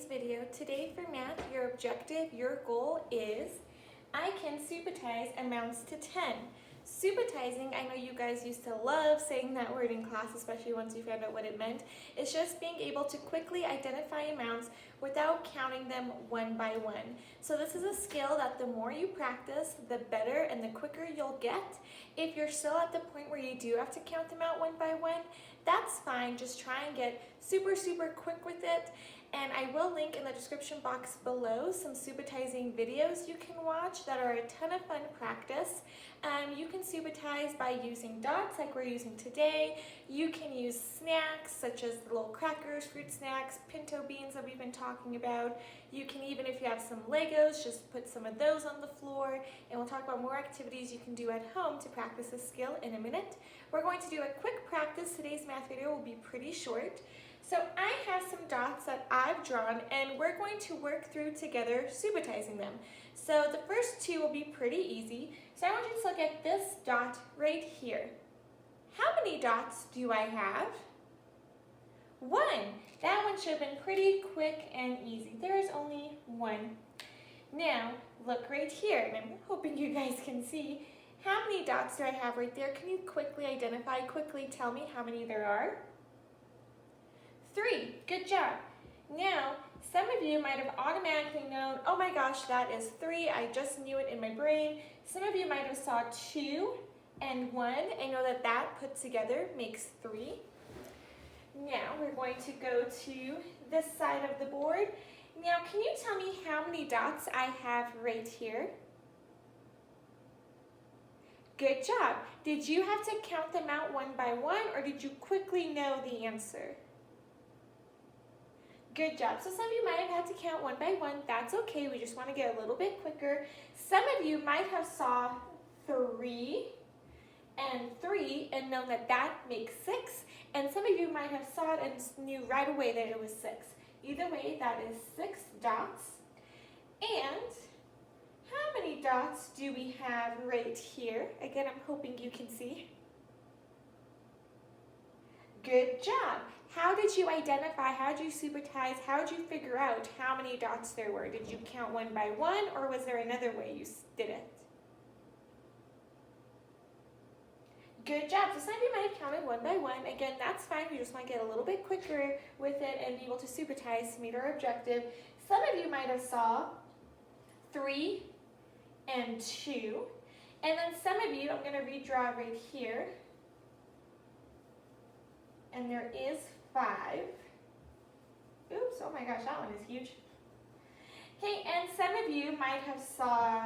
today's video. Today for math, your objective, your goal is I can subitize amounts to 10. Subitizing, I know you guys used to love saying that word in class, especially once you found out what it meant. It's just being able to quickly identify amounts without counting them one by one. So this is a skill that the more you practice, the better and the quicker you'll get. If you're still at the point where you do have to count them out one by one, that's fine. Just try and get super quick with it. And I will link in the description box below some subitizing videos you can watch that are a ton of fun practice. You can subitize by using dots like we're using today. You can use snacks such as little crackers, fruit snacks, pinto beans that we've been talking about. You can even, if you have some Legos, just put some of those on the floor. And we'll talk about more activities you can do at home to practice this skill in a minute. We're going to do a quick practice. Today's math video will be pretty short. So I have some dots that I've drawn and we're going to work through together subitizing them. So the first two will be pretty easy. So I want you to look at this dot right here. How many dots do I have? One. That one should have been pretty quick and easy. There is only one. Now look right here, and I'm hoping you guys can see. How many dots do I have right there? Can you quickly identify, quickly tell me how many there are? 3. Good job. Now, some of you might have automatically known, oh my gosh, that is 3. I just knew it in my brain. Some of you might have saw 2 and 1 and know that that put together makes 3. Now, we're going to go to this side of the board. Now, can you tell me how many dots I have right here? Good job. Did you have to count them out one by one, or did you quickly know the answer? Good job. So some of you might have had to count one by one. That's okay. We just want to get a little bit quicker. Some of you might have saw 3 and 3 and known that that makes 6. And some of you might have saw it and knew right away that it was 6. Either way, that is 6 dots. And how many dots do we have right here? Again, I'm hoping you can see. Good job. How did you identify, how did you subitize, how did you figure out how many dots there were? Did you count one by one, or was there another way you did it? Good job. So some of you might have counted one by one. Again, that's fine. We just want to get a little bit quicker with it and be able to subitize to meet our objective. Some of you might have saw 3 and 2. And then some of you, I'm going to redraw right here. And there is 5. Oops, oh my gosh, that one is huge. Okay, and some of you might have saw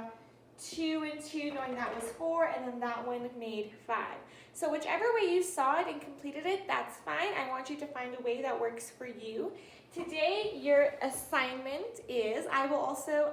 2 and 2, knowing that was 4, and then that one made 5. So whichever way you saw it and completed it, that's fine. I want you to find a way that works for you. Today, your assignment is, I will also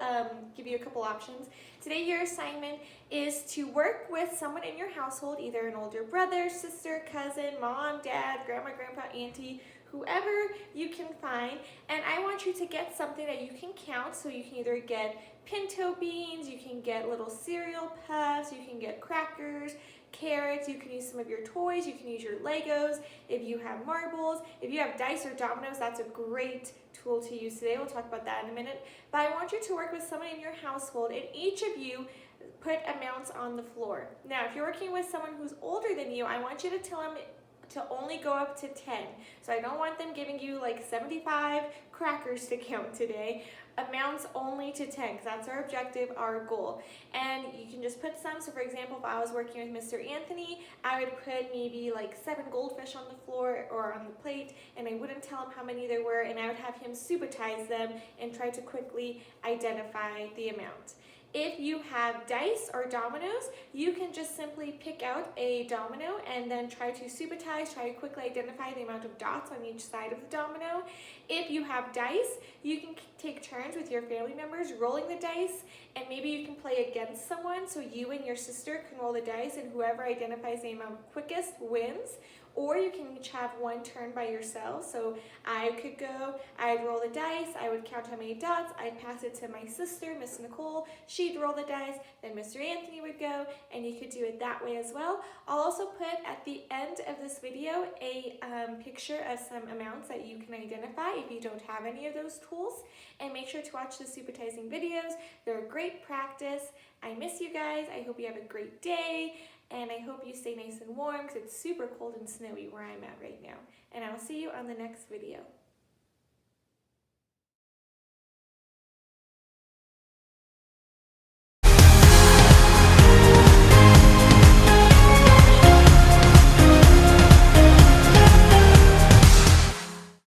give you a couple options. Today, your assignment is to work with someone in your household, either an older brother, sister, cousin, mom, dad, grandma, grandpa, auntie, whoever you can find, and I want you to get something that you can count. So you can either get pinto beans, you can get little cereal puffs, you can get crackers, carrots, you can use some of your toys, you can use your Legos, if you have marbles, if you have dice or dominoes, that's a great tool to use today. We'll talk about that in a minute. But I want you to work with someone in your household, and each of you put amounts on the floor. Now, if you're working with someone who's older than you, I want you to tell them to only go up to 10. So I don't want them giving you like 75 crackers to count today. Amounts only to 10, because that's our objective, our goal. And you can just put some. So for example, if I was working with Mr. Anthony, I would put maybe like 7 goldfish on the floor or on the plate, and I wouldn't tell him how many there were, and I would have him subitize them and try to quickly identify the amount. If you have dice or dominoes, you can just simply pick out a domino and then try to subitize, try to quickly identify the amount of dots on each side of the domino. If you have dice, you can take turns with your family members rolling the dice, and maybe you can play against someone, so you and your sister can roll the dice, and whoever identifies the amount quickest wins. Or you can each have one turn by yourself. So I could go, I'd roll the dice, I would count how many dots, I'd pass it to my sister, Miss Nicole, she'd roll the dice, then Mr. Anthony would go, and you could do it that way as well. I'll also put at the end of this video a picture of some amounts that you can identify if you don't have any of those tools. And make sure to watch the SUBITIZING videos. They're a great practice. I miss you guys. I hope you have a great day. And I hope you stay nice and warm because it's super cold and snowy where I'm at right now. And I'll see you on the next video.